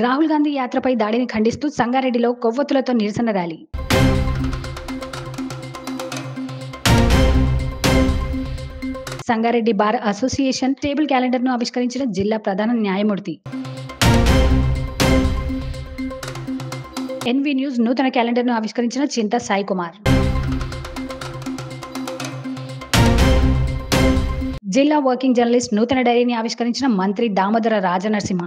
రాహుల్ గాంధీ యాత్రపై దాడిని ఖండిస్తూ సంగారెడ్డిలో కొవ్వొత్తులతో నిరసన rally. Sangareddy bar association table క్యాలెండర్ను ఆవిష్కరించిన జిల్లా ప్రధాన న్యాయమూర్తి. ఎన్వి న్యూస్ నూతన క్యాలెండర్ను ఆవిష్కరించిన చింతా సాయి కుమార్. జిల్లా వర్కింగ్ జర్నలిస్ట్ నూతన డైరీని ఆవిష్కరించిన మంత్రి దామోదర రాజనరసింహ.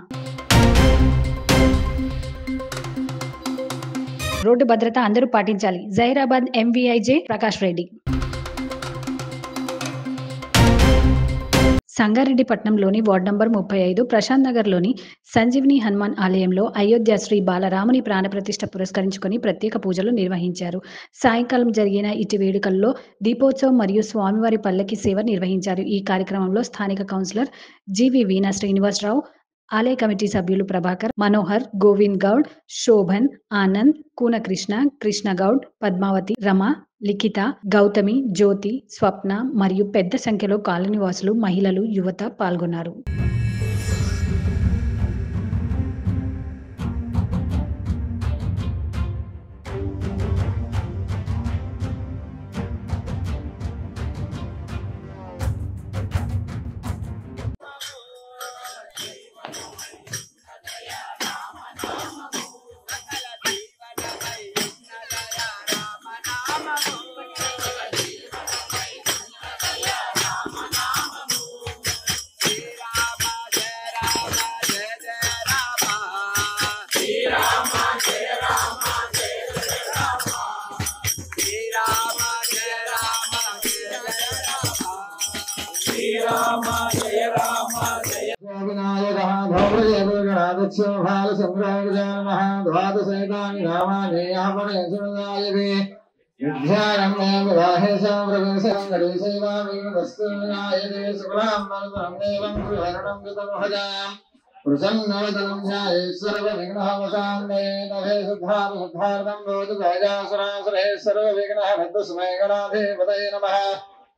రోడ్డు భద్రత అందరూ పాటించాలి. జహీరాబాద్ ఎంవీఐజే ప్రకాష్ రెడ్డి. సంగారెడ్డి పట్టణంలోని వార్డు నంబర్ 35 ప్రశాంత్ నగర్లోని సంజీవిని హనుమాన్ ఆలయంలో అయోధ్య శ్రీ బాలరాముని ప్రాణప్రతిష్ఠ పురస్కరించుకొని ప్రత్యేక పూజలు నిర్వహించారు. సాయంకాలం జరిగిన ఇటు వేడుకల్లో దీపోత్సవం మరియు స్వామివారి పల్లకి సేవ నిర్వహించారు. ఈ కార్యక్రమంలో స్థానిక కౌన్సిలర్ జీవి వీణా శ్రీనివాసరావు, ఆలయ కమిటీ సభ్యులు ప్రభాకర్, మనోహర్, గోవింద్ గౌడ్, శోభన్, ఆనంద్, కూన కృష్ణ, కృష్ణ గౌడ్, పద్మావతి, రమ, లిఖిత, గౌతమి, జ్యోతి, స్వప్న మరియు పెద్ద సంఖ్యలో కాలనీవాసులు, మహిళలు, యువత పాల్గొన్నారు.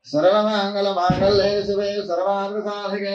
सर्वमंगलमांगल्ये शिवे सर्वार्थसाधिके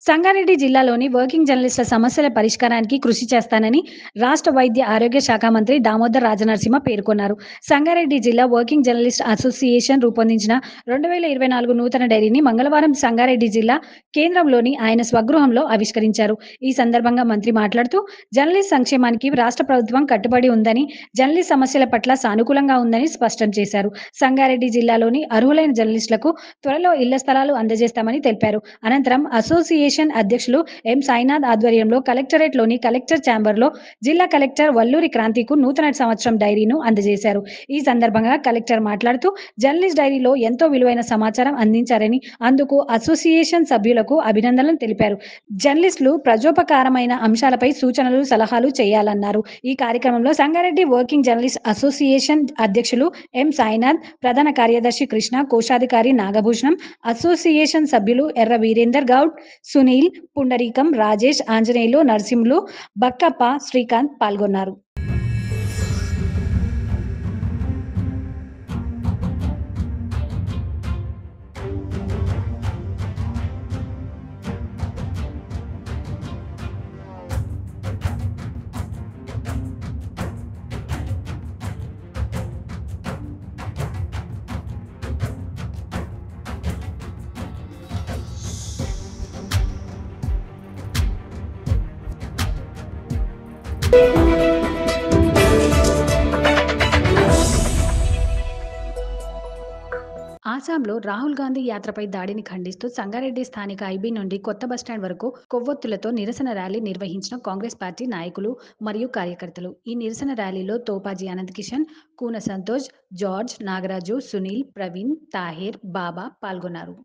సంగారెడ్డి జిల్లాలోని వర్కింగ్ జర్నలిస్టుల సమస్యల పరిష్కారానికి కృషి చేస్తానని రాష్ట్ర వైద్య ఆరోగ్య శాఖ మంత్రి దామోదర్ రాజనరసింహ పేర్కొన్నారు. సంగారెడ్డి జిల్లా వర్కింగ్ జర్నలిస్ట్ అసోసియేషన్ రూపొందించిన 2024 నూతన డైరీని మంగళవారం సంగారెడ్డి జిల్లా కేంద్రంలోని ఆయన స్వగృహంలో ఆవిష్కరించారు. ఈ సందర్భంగా మంత్రి మాట్లాడుతూ జర్నలిస్ట్ సంక్షేమానికి రాష్ట్ర ప్రభుత్వం కట్టుబడి ఉందని, జర్నలిస్ట్ సమస్యల పట్ల సానుకూలంగా ఉందని స్పష్టం చేశారు. సంగారెడ్డి జిల్లాలోని అర్హులైన జర్నలిస్టులకు త్వరలో ఇళ్ల స్థలాలు అందజేస్తామని తెలిపారు. అనంతరం అసోసియేషన్ అధ్యక్షులు ఎం సాయినాథ్ ఆధ్వర్యంలో కలెక్టరేట్ లోని కలెక్టర్ ఛాంబర్ లో జిల్లా కలెక్టర్ వల్లూరి క్రాంతికు నూతన సంవత్సరం డైరీను అందజేశారు. ఈ సందర్భంగా కలెక్టర్ మాట్లాడుతూ జర్నలిస్ట్ డైరీలో ఎంతో విలువైన సమాచారం అందించారని, అందుకు అసోసియేషన్ సభ్యులకు అభినందనలు తెలిపారు. జర్నలిస్టులు ప్రజోపకారమైన అంశాలపై సూచనలు, సలహాలు చేయాలన్నారు. ఈ కార్యక్రమంలో సంగారెడ్డి వర్కింగ్ జర్నలిస్ట్ అసోసియేషన్ అధ్యక్షులు ఎం సాయినాథ్, ప్రధాన కార్యదర్శి కృష్ణ, కోశాధికారి నాగభూషణం, అసోసియేషన్ సభ్యులు ఎర్ర వీరేందర్ గౌడ్, సునీల్, పుండరీకం, రాజేష్, ఆంజనేయులు, నరసింహులు, బక్కప్ప, శ్రీకాంత్ పాల్గొన్నారు. ఆసాంలో రాహుల్ గాంధీ యాత్రపై దాడిని ఖండిస్తూ సంగారెడ్డి స్థానిక ఐబీ నుండి కొత్త బస్టాండ్ వరకు కొవ్వొత్తులతో నిరసన ర్యాలీ నిర్వహించిన కాంగ్రెస్ పార్టీ నాయకులు మరియు కార్యకర్తలు. ఈ నిరసన ర్యాలీలో తోపాజీ అనంత్ కిషన్, కూన సంతోష్, జార్జ్, నాగరాజు, సునీల్, ప్రవీణ్, తాహేర్, బాబా పాల్గొన్నారు.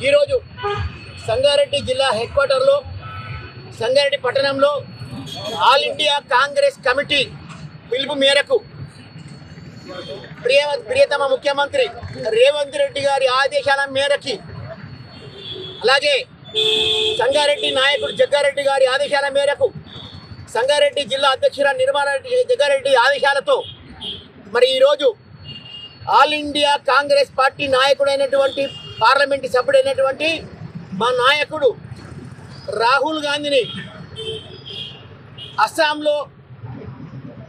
ఈరోజు సంగారెడ్డి జిల్లా హెడ్ క్వార్టర్లో సంగారెడ్డి పట్టణంలో ఆల్ ఇండియా కాంగ్రెస్ కమిటీ పిలుపు మేరకు ప్రియతమ ముఖ్యమంత్రి రేవంత్ రెడ్డి గారి ఆదేశాల మేరకి అలాగే సంగారెడ్డి నాయకుడు జగ్గారెడ్డి గారి ఆదేశాల మేరకు సంగారెడ్డి జిల్లా అధ్యక్షురాలు నిర్మలా జగ్గారెడ్డి ఆదేశాలతో మరి ఈరోజు ఆల్ ఇండియా కాంగ్రెస్ పార్టీ నాయకుడైనటువంటి పార్లమెంటు సభ్యుడైనటువంటి మా నాయకుడు రాహుల్ గాంధీని అస్సాంలో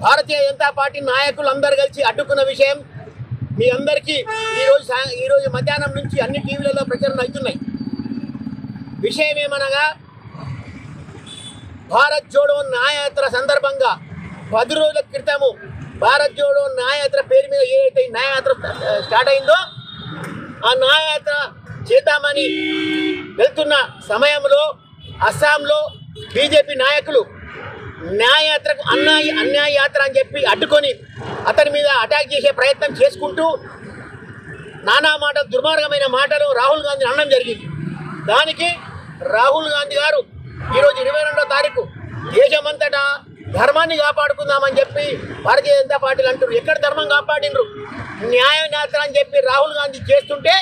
భారతీయ జనతా పార్టీ నాయకులందరూ కలిసి అడ్డుకున్న విషయం మీ అందరికీ ఈరోజు మధ్యాహ్నం నుంచి అన్ని టీవీలలో ప్రచారం అవుతున్నాయి. విషయం ఏమనగా భారత్ జోడో న్యాయయాత్ర సందర్భంగా 10 రోజుల క్రితము భారత్ జోడో న్యాయయాత్ర పేరు మీద ఏదైతే న్యాయయాత్ర స్టార్ట్ అయిందో ఆ న్యాయయాత్ర చేద్దామని వెళ్తున్న సమయంలో అస్సాంలో బీజేపీ నాయకులు న్యాయయాత్రకు అన్యాయ యాత్ర అని చెప్పి అడ్డుకొని అతని మీద అటాక్ చేసే ప్రయత్నం చేసుకుంటూ నానా మాటలు దుర్మార్గమైన మాటలు రాహుల్ గాంధీ అనడం జరిగింది. దానికి రాహుల్ గాంధీ గారు ఈరోజు 22వ తారీఖు దేశమంతటా ధర్మాన్ని కాపాడుకుందామని చెప్పి భారతీయ జనతా పార్టీలు అంటారు. ఎక్కడ ధర్మం కాపాడినరు? న్యాయ యాత్ర అని చెప్పి రాహుల్ గాంధీ చేస్తుంటే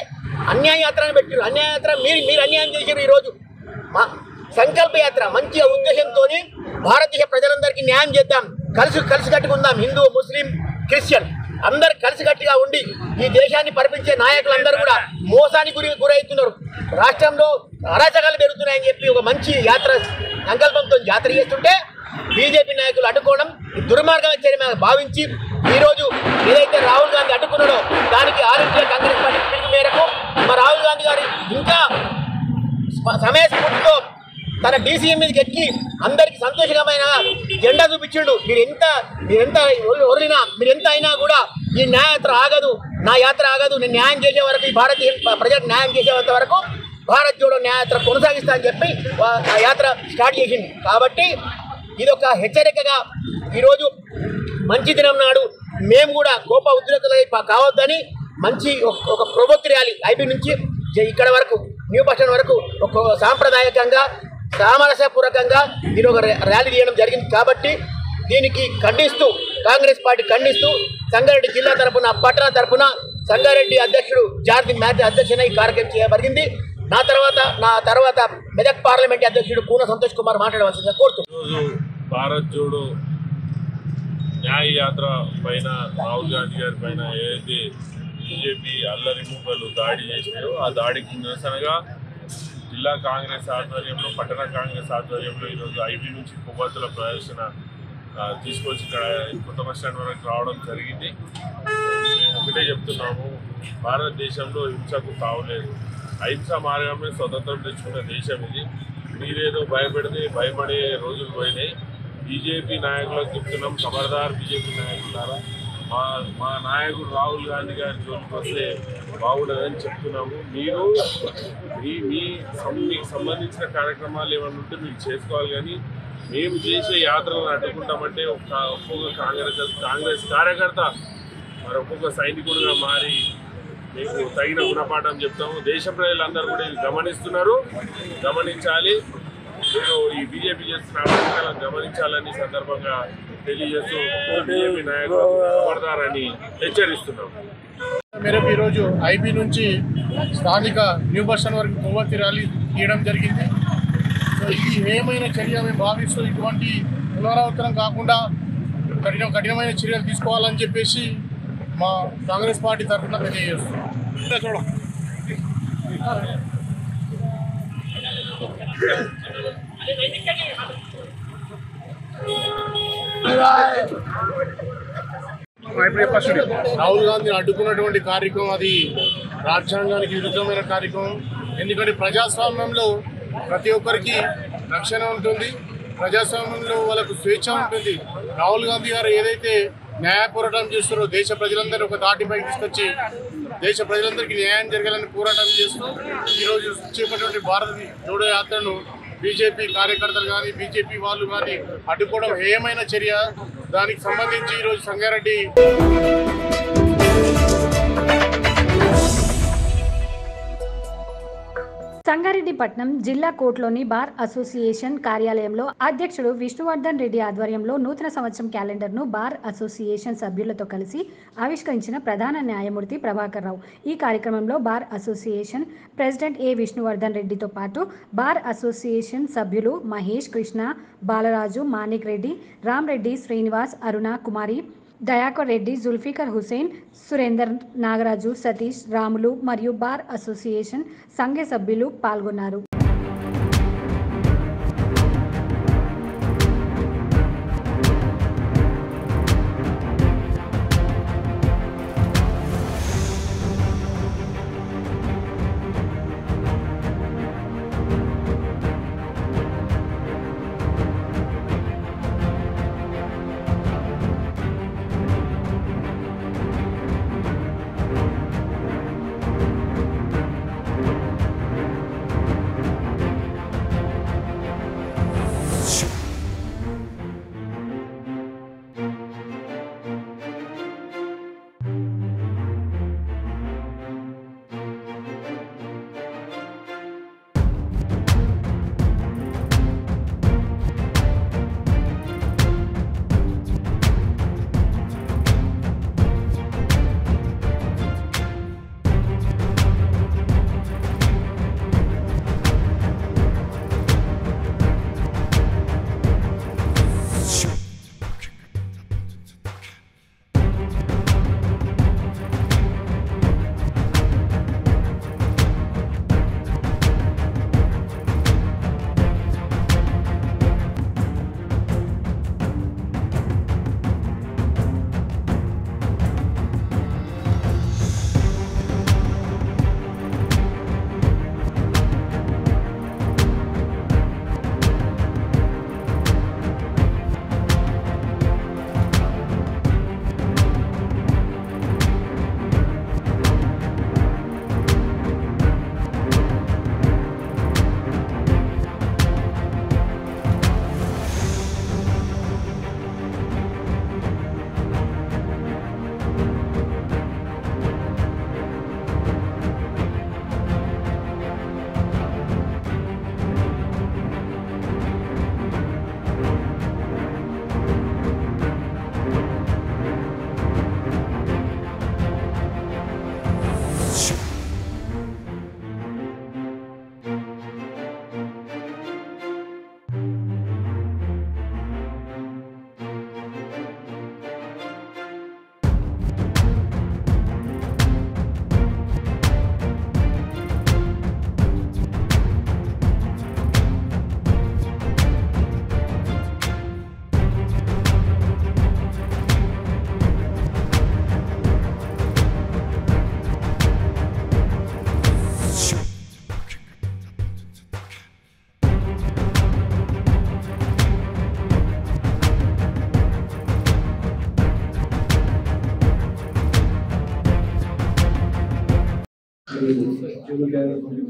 అన్యాయ యాత్ర అని పెట్టారు. అన్యాయ యాత్ర మీరు అన్యాయం చేశారు. ఈరోజు మా సంకల్ప యాత్ర మంచి ఉద్దేశంతో భారతీయ ప్రజలందరికీ న్యాయం చేద్దాం, కలిసికట్టుగా ఉందాం. హిందూ, ముస్లిం, క్రిస్టియన్ అందరు కలిసికట్టుగా ఉండి ఈ దేశాన్ని పరిపించే నాయకులందరూ కూడా మోసానికి గురవుతున్నారు. రాష్ట్రంలో అరాచకాలు పెరుగుతున్నాయని చెప్పి ఒక మంచి యాత్ర సంకల్పంతో యాత్ర చేస్తుంటే బీజేపీ నాయకులు అడ్డుకోవడం దుర్మార్గమైన చర్య భావించి ఈరోజు ఏదైతే రాహుల్ గాంధీ అడ్డుకున్నాడో దానికి ఆల్ ఇండియా కాంగ్రెస్ పార్టీ పిలుపు మేరకు మా రాహుల్ గాంధీ గారు ఇంకా సమయస్ఫూర్తితో తన డీసీఎం మీదకి ఎక్కి అందరికీ సంతోషకరమైన జెండా చూపించిండు. మీరు ఎంత ఒరినా మీరు ఎంత అయినా కూడా ఈ న్యాయయాత్ర ఆగదు, నా యాత్ర ఆగదు. నేను న్యాయం చేసే వరకు, ఈ భారతీయ ప్రజలకు న్యాయం చేసేంత వరకు భారత్ జోడో న్యాయయాత్ర కొనసాగిస్తా అని చెప్పి ఆ యాత్ర స్టార్ట్ చేసింది. కాబట్టి ఇది ఒక హెచ్చరికగా ఈరోజు మంచి దినం నాడు మేము కూడా కోప ఉద్రేకులై కావద్దని మంచి ఒక ప్రభుత్వ ర్యాలీ ఐబీ నుంచి ఇక్కడ వరకు న్యూ బస్ స్టాండ్ వరకు ఒక సాంప్రదాయకంగా సామరస్యపూర్వకంగా దీని ఒక ర్యాలీ తీయడం జరిగింది. కాబట్టి దీనికి ఖండిస్తూ కాంగ్రెస్ పార్టీ ఖండిస్తూ సంగారెడ్డి జిల్లా తరఫున, పట్టణ తరఫున సంగారెడ్డి అధ్యక్షుడు జార్జి మ్యాథ్యూ అధ్యక్షున ఈ కార్యక్రమం చేయబడింది. నా తర్వాత మెదక్ పార్లమెంట్ అధ్యక్షుడు కూన సంతోష్ కుమార్ మాట్లాడవలసిందిగా కోరుతున్నాను. భారత్ జోడో న్యాయ యాత్ర పైన రాహుల్ గాంధీ గారి పైన ఏదైతే బీజేపీ అల్లరి మూకలు దాడి చేసినాయో ఆ దాడికి నిరసనగా జిల్లా కాంగ్రెస్ ఆధ్వర్యంలో, పట్టణ కాంగ్రెస్ ఆధ్వర్యంలో ఈరోజు ఐబీ నుంచి కొవ్వొత్తుల ప్రదర్శన తీసుకొచ్చి ఇక్కడ కొత్త బస్ స్టాండ్ వరకు రావడం జరిగింది. మేము ఒకటే చెప్తున్నాము, భారతదేశంలో హింసకు తావులేదు. అహింస మార్గమే స్వతంత్రం తెచ్చుకున్న దేశం ఇది. మీరేదో భయపడితే భయపడే రోజులు పోయినాయి. బీజేపీ నాయకులకు చెప్తున్నాం, ఖబర్దార్ బీజేపీ నాయకులారా, మా నాయకుడు రాహుల్ గాంధీ గారి జోలికి వస్తే బాగుండదని చెప్తున్నాము. మీరు మీకు సంబంధించిన కార్యక్రమాలు ఏమైనా ఉంటే మీరు చేసుకోవాలి, కానీ మేము చేసే యాత్రలను అడ్డుకుంటామంటే ఒక్కొక్క కాంగ్రెస్ కార్యకర్త మరి ఒక్కొక్క సైనికుడిగా మారి మీకు తగిన గుణపాఠం చెప్తాము. దేశ ప్రజలందరూ కూడా ఇది గమనిస్తున్నారు, గమనించాలి. మీరు ఈ బీజేపీ చేస్తున్న అభివృద్ధిలను గమనించాలని సందర్భంగా తెలియజేస్తూ బీజేపీ నాయకులు ఖబర్దారని హెచ్చరిస్తున్నాం. మేరకు ఈరోజు ఐబీ నుంచి స్థానిక న్యూ బస్ స్టాండ్ వరకు కొవ్వొత్తి ర్యాలీ తీయడం జరిగింది. ఇది ఏమైనా చర్య మేము భావిస్తూ ఇటువంటి పునరావృతం కాకుండా కఠినమైన చర్యలు తీసుకోవాలని చెప్పేసి మా కాంగ్రెస్ పార్టీ తరఫున తెలియజేస్తున్నాం. రాహుల్ గాంధీని అడ్డుకున్నటువంటి కార్యక్రమం అది రాజ్యాంగానికి విరుద్ధమైన కార్యక్రమం. ఎందుకంటే ప్రజాస్వామ్యంలో ప్రతి ఒక్కరికి రక్షణ ఉంటుంది, ప్రజాస్వామ్యంలో వాళ్ళకు స్వేచ్ఛ ఉంటుంది. రాహుల్ గాంధీ గారు ఏదైతే న్యాయ పోరాటం చేస్తారో దేశ ప్రజలందరూ ఒక తాటిపైకి తీసుకొచ్చి దేశ ప్రజలందరికీ న్యాయం జరగాలని పోరాటం చేస్తూ ఈరోజు చేపట్టినటువంటి భారత్ జోడో యాత్రను బీజేపీ కార్యకర్తలు కానీ బీజేపీ వాళ్ళు కానీ అడ్డుకోవడం ఏమైనా చర్య. దానికి సంబంధించి ఈరోజు సంగారెడ్డి సంగారెడ్డిపట్నం జిల్లా కోర్టులోని బార్ అసోసియేషన్ కార్యాలయంలో అధ్యక్షుడు విష్ణువర్ధన్ రెడ్డి ఆధ్వర్యంలో నూతన సంవత్సరం క్యాలెండర్ను బార్ అసోసియేషన్ సభ్యులతో కలిసి ఆవిష్కరించిన ప్రధాన న్యాయమూర్తి ప్రభాకర్ రావు. ఈ కార్యక్రమంలో బార్ అసోసియేషన్ ప్రెసిడెంట్ ఏ విష్ణువర్ధన్ రెడ్డితో పాటు బార్ అసోసియేషన్ సభ్యులు మహేష్, కృష్ణ, బాలరాజు, మాణిక్ రెడ్డి, రామ్ రెడ్డి, శ్రీనివాస్, అరుణ కుమారి, దయాకర్ రెడ్డి, జుల్ఫికర్ హుసేన్, సురేందర్, నాగరాజు, సతీష్, రాములు మరియు బార్ అసోసియేషన్ సంఘ సభ్యులు పాల్గొన్నారు.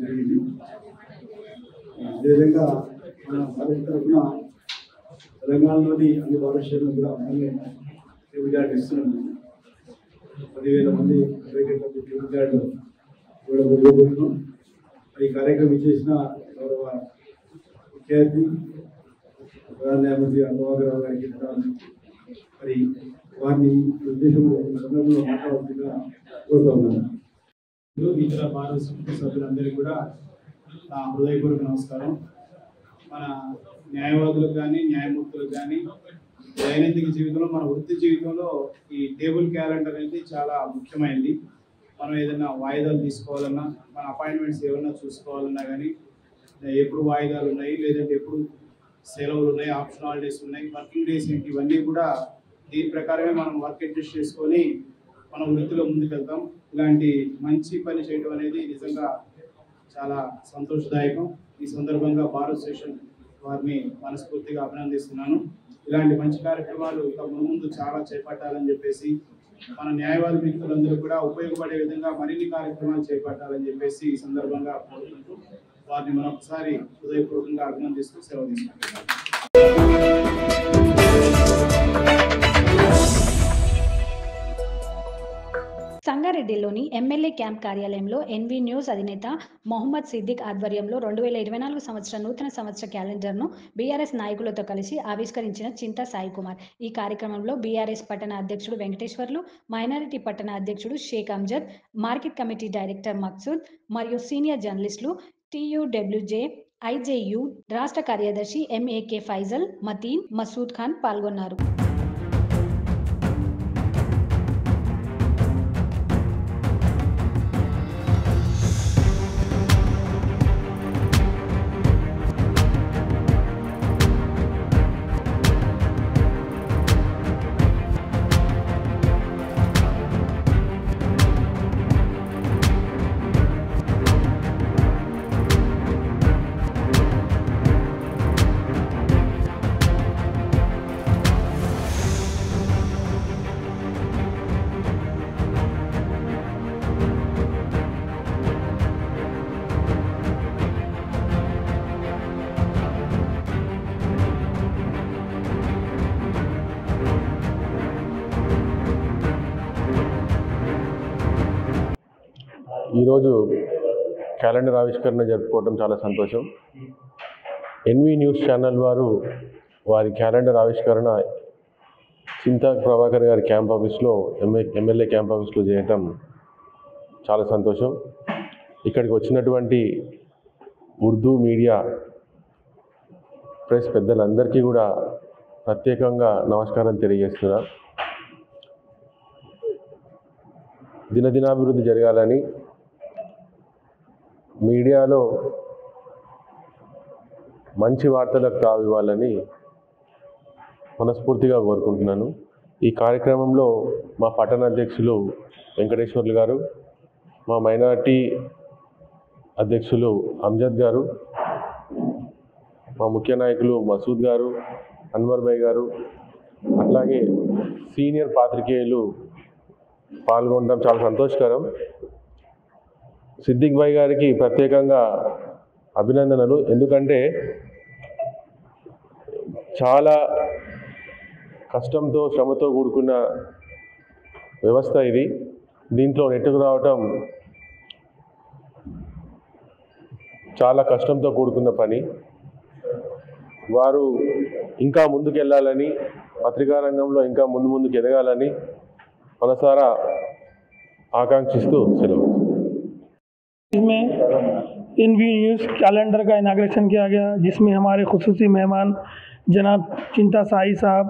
జరిగింది. అదేవిధంగా మన భారత తరఫున తెలంగాణలోని అన్ని భారతదేశాలను కూడా అలాగే టేబుల్ కార్డు ఇస్తున్నాము. 10,000 మంది టేబుల్ కార్డు కూడా పొందబోతున్నాం. ఈ కార్యక్రమం ఇచ్చేసిన గౌరవ ముఖ్య అతిథి ప్రధాన న్యాయమూర్తి ప్రభాకర్ రావు గారికి మరి వారిని ఉద్దేశంలో సందర్భంలో మాట్లాడుతుందిగా కోరుతా ఉన్నాను. ఇతర బార్ సభ్యులందరికీ కూడా నా హృదయపూర్వక నమస్కారం. మన న్యాయవాదులకు కానీ న్యాయమూర్తులకు కానీ దైనందిక జీవితంలో మన వృత్తి జీవితంలో ఈ టేబుల్ క్యాలెండర్ అనేది చాలా ముఖ్యమైనది. మనం ఏదైనా వాయిదాలు తీసుకోవాలన్నా, మన అపాయింట్మెంట్స్ ఏమన్నా చూసుకోవాలన్నా కానీ ఎప్పుడు వాయిదాలు ఉన్నాయి, లేదంటే ఎప్పుడు సెలవులు ఉన్నాయి, ఆప్షన్ హాలిడేస్ ఉన్నాయి, వర్కింగ్ డేస్ ఏంటి, ఇవన్నీ కూడా దీని ప్రకారమే మనం వర్క్ అడ్జస్ట్ చేసుకొని మన వృత్తిలో ముందుకెళ్తాం. ఇలాంటి మంచి పని చేయడం అనేది నిజంగా చాలా సంతోషదాయకం. ఈ సందర్భంగా బార్ అసోసియేషన్ వారిని మనస్ఫూర్తిగా అభినందిస్తున్నాను. ఇలాంటి మంచి కార్యక్రమాలు ఇంకా ముందు చాలా చేపట్టాలని చెప్పేసి, మన న్యాయవాది మిత్రులందరూ కూడా ఉపయోగపడే విధంగా మరిన్ని కార్యక్రమాలు చేపట్టాలని చెప్పేసి ఈ సందర్భంగా కోరుకుంటూ వారిని మరొకసారి హృదయపూర్వకంగా అభినందిస్తూ సెలవు తీసుకుంటున్నాను. సంగారెడ్డి సంగారెడ్డిలోని ఎమ్మెల్యే క్యాంప్ కార్యాలయంలో ఎన్వి న్యూస్ అధినేత మొహమ్మద్ సిద్దిక్ ఆధ్వర్యంలో 2024 సంవత్సర నూతన సంవత్సర క్యాలెండర్ను బీఆర్ఎస్ నాయకులతో కలిసి ఆవిష్కరించిన చింతా సాయి కుమార్. ఈ కార్యక్రమంలో బీఆర్ఎస్ పట్టణ అధ్యక్షుడు వెంకటేశ్వర్లు, మైనారిటీ పట్టణ అధ్యక్షుడు Sheikh Amjad, market committee director Maqsood మరియు సీనియర్ జర్నలిస్టులు TUWJ, IJU రాష్ట్ర కార్యదర్శి MAK ఫైజల్, మతీన్, మసూద్ ఖాన్ పాల్గొన్నారు. ఈరోజు క్యాలెండర్ ఆవిష్కరణ జరుపుకోవడం చాలా సంతోషం. ఎన్వి న్యూస్ ఛానల్ వారు వారి క్యాలెండర్ ఆవిష్కరణ చింతా ప్రభాకర్ గారి క్యాంప్ ఆఫీస్లో ఎమ్మెల్యే క్యాంప్ ఆఫీస్లో చేయటం చాలా సంతోషం. ఇక్కడికి వచ్చినటువంటి ఉర్దూ మీడియా ప్రెస్ పెద్దలందరికీ కూడా ప్రత్యేకంగా నమస్కారం తెలియజేస్తున్నా. దినదినాభివృద్ధి జరగాలని, మీడియాలో మంచి వార్తలకు తావివ్వాలని మనస్ఫూర్తిగా కోరుకుంటున్నాను. ఈ కార్యక్రమంలో మా పట్టణ అధ్యక్షులు వెంకటేశ్వర్లు గారు, మా మైనారిటీ అధ్యక్షులు అంజద్ గారు, మా ముఖ్య నాయకులు మసూద్ గారు, అన్వర్ భాయ్ గారు, అట్లాగే సీనియర్ పాత్రికేయులు పాల్గొనడం చాలా సంతోషకరం. సిద్దిక్ భాయ్ గారికి ప్రత్యేకంగా అభినందనలు. ఎందుకంటే చాలా కష్టంతో శ్రమతో కూడుకున్న వ్యవస్థ ఇది. దీంట్లో నెట్టుకు రావటం చాలా కష్టంతో కూడుకున్న పని. వారు ఇంకా ముందుకెళ్ళాలని, పత్రికా రంగంలో ఇంకా ముందుకు ఎదగాలని మనసారా ఆకాంక్షిస్తూ సెలవు. इसमें एनवी न्यूज़ कैलेंडर का इनाग्रेशन किया गया, जिसमें हमारे खुसूसी मेहमान जनाब चिंता साई साहब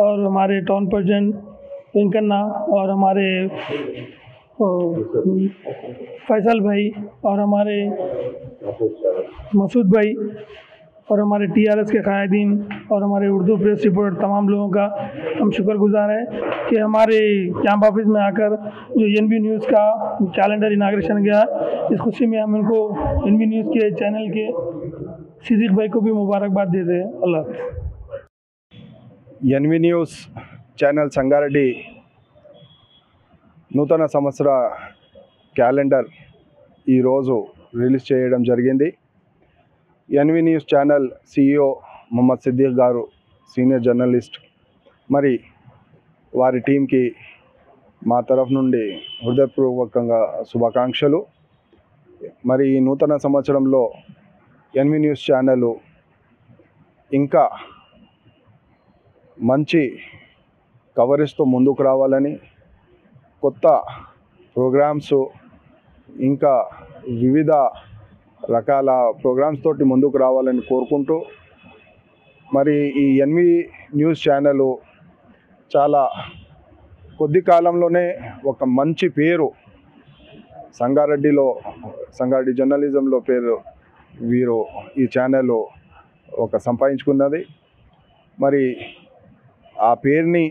और हमारे टाउन प्रेसिडेंट वेंकन्ना और हमारे फैसल भाई और हमारे मसूद भाई और हमारे TRS के कायदीन और हमारे उर्दू प्रेस रिपोर्टर तमाम लोगों का हम शुक्रगुजार हैं कि हमारे कैंप ऑफिस में आकर जो एनवी न्यूज़ का कैलेंडर इनाग्रेशन गया, इस खुशी में हम इनको एनवी न्यूज़ के चैनल के सिद्दीक भाई को भी मुबारकबाद देते हैं. Allah. NV news channel Sangareddy నూతన సంవత్సర క్యాలెండర్ ఈరోజు రిలీజ్ చేయడం జరిగింది. NV news channel CEO Mohammed Siddiq గారు, సీనియర్ జర్నలిస్ట్, మరి వారి టీంకి మా తరఫు నుండి హృదయపూర్వకంగా శుభాకాంక్షలు. మరి ఈ నూతన సంవత్సరంలో ఎన్వి న్యూస్ ఛానల్ ఇంకా మంచి కవరేజ్తో ముందుకు రావాలని, కొత్త ప్రోగ్రామ్స్ ఇంకా వివిధ రకాల ప్రోగ్రామ్స్ తోటి ముందుకు రావాలని కోరుకుంటూ, మరి ఈ ఎన్వి న్యూస్ ఛానల్ చాలా కొద్ది కాలంలోనే ఒక మంచి పేరు సంగారెడ్డి జర్నలిజంలో పేరు వీరు ఈ ఛానల్ ఒక సంపాదించుకున్నది. మరి ఆ పేరుని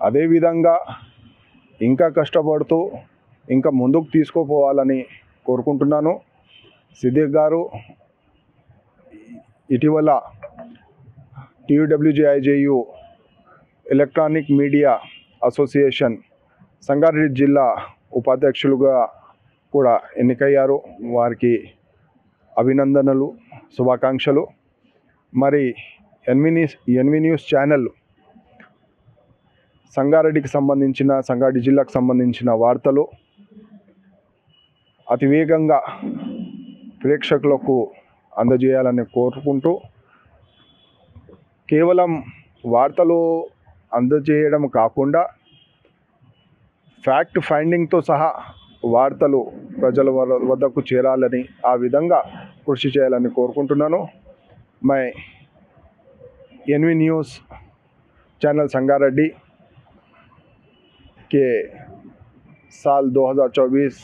అదేవిధంగా ఇంకా కష్టపడుతూ ఇంకా ముందుకు తీసుకుపోవాలని కోరుకుంటున్నాను. సిద్దిక్ గారు ఇటీవల TUWJ IJU electronic media association Sangareddy జిల్లా ఉపాధ్యక్షులుగా కూడా ఎన్నికయ్యారు. వారికి అభినందనలు, శుభాకాంక్షలు. మరి ఎన్వి న్యూస్ ఛానల్ సంగారెడ్డికి సంబంధించిన సంగారెడ్డి జిల్లాకు సంబంధించిన వార్తలు అతివేగంగా ప్రేక్షకులకు అందజేయాలని కోరుకుంటూ, కేవలం వార్తలు అందజేయడం కాకుండా ఫ్యాక్ట్ ఫైండింగ్తో సహా వార్తలు ప్రజల వద్దకు చేరాలని, ఆ విధంగా కృషి చేయాలని కోరుకుంటున్నాను. मैं एनवी न्यूज़ चैनल संगारेड्डी के साल 2024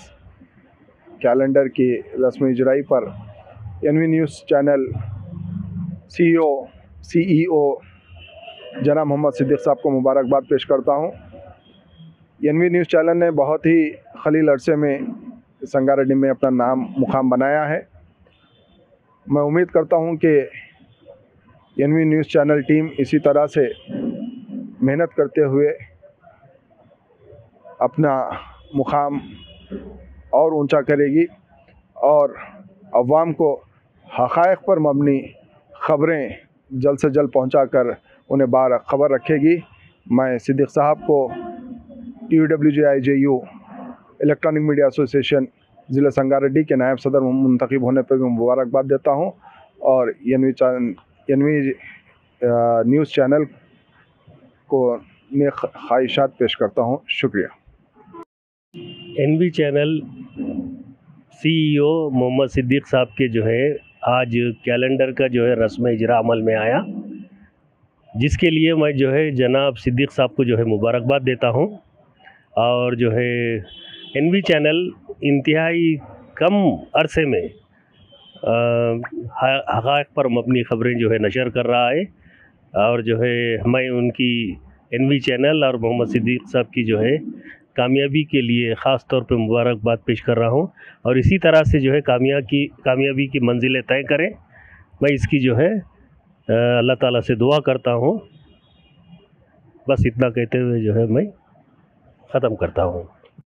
कैलेंडर की रस्मी इजराई पर एनवी न्यूज़ चैनल सीईओ जनाब मोहम्मद सिद्दीक साहब को मुबारकबाद पेश करता हूं। एनवी न्यूज़ चैनल ने बहुत ही खलील अरसे में संगारेड्डी में अपना नाम मुकाम बनाया है। मैं उम्मीद करता हूं कि एनवी न्यूज़ चैनल टीम इसी तरह से मेहनत करते हुए अपना मुकाम और ऊंचा करेगी और अवाम को हक़ाइक़ पर मबनी ख़बरें जल्द से जल्द पहुंचाकर उन्हें खबर रखेगी। मैं सिद्दीक साहब को TUWJIJU इलेक्ट्रॉनिक मीडिया एसोसिएशन ज़िला संगारेड्डी के नायब सदर मुंतखब होने पर भी मुबारकबाद देता हूं और एनवी न्यूज़ चैनल को नेक ख्वाहिशात पेश करता हूं। शुक्रिया। NV channel CEO Mohammed Siddiq साहब के जो है आज कैलेंडर का जो है रस्म इजरा अमल में आया, जिसके लिए मैं जो है जनाब सिद्दीक साहब को जो है मुबारकबाद देता हूं। और जो है एनवी चैनल इंतहाई कम अरसे में हक़ाइक़ पर मबनी ख़बरें जो है नशर कर रहा है और जो है मैं उनकी एनवी चैनल और मोहम्मद सिद्दीक साहब की जो है कामयाबी के लिए ख़ास तौर पे मुबारकबाद पेश कर रहा हूँ और इसी तरह से जो है कामयाबी की मंजिलें तय करें। मैं इसकी जो है अल्लाह ताला से दुआ करता हूँ। बस इतना कहते हुए जो है मैं ख़त्म करता हूँ।